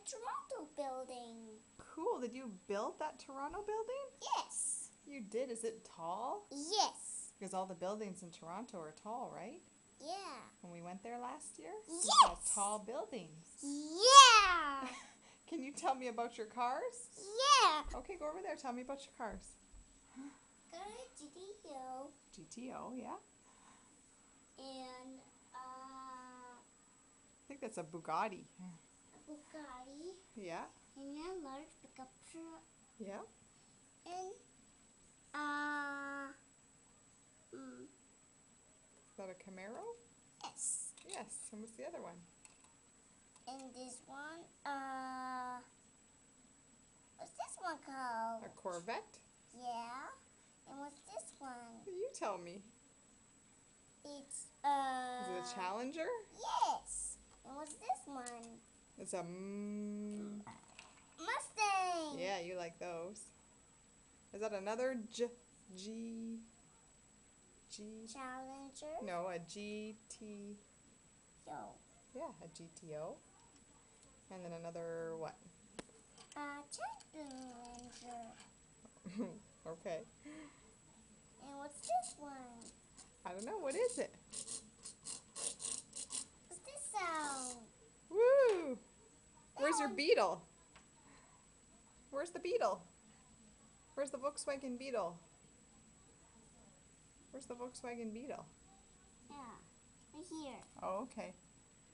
Toronto building. Cool. Did you build that Toronto building? Yes. You did. Is it tall? Yes. Because all the buildings in Toronto are tall, right? Yeah. When we went there last year? Yes. We saw tall buildings. Yeah. Can you tell me about your cars? Yeah. Okay, go over there. Tell me about your cars. Got a GTO GTO, yeah. and I think that's a Bugatti. a Bugatti Yeah, and a large pickup truck yeah. and Is that a Camaro? yes. Yes. And what's the other one? And this one what's this one called? A Corvette? Yeah. And what's this one? You tell me. It's Is it a Challenger? yes. And what's this one? It's a Mustang. yeah, you like those. Is that another Challenger. No, a GT. Yo. Yeah, a GTO. And then another what? Challenger. Okay. And what's this one? I don't know. What is it? What's this sound? Woo! Where's your Beetle? Where's the Beetle? Where's the Volkswagen Beetle? Where's the Volkswagen Beetle? Yeah. Right here. Oh, okay.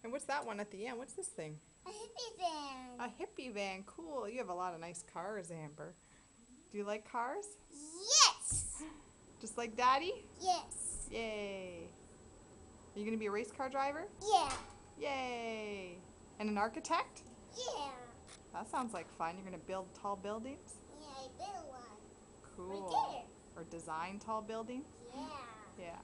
And what's that one at the end? What's this thing? A hippie van. A hippie van. Cool. You have a lot of nice cars, Amber. Do you like cars? Yes. Just like Daddy? Yes. Yay. Are you going to be a race car driver? Yeah. Yay. And an architect? Yeah. That sounds like fun. You're going to build tall buildings? Yeah, I built one. Cool. Right there. Or design tall buildings? Yeah. Yeah.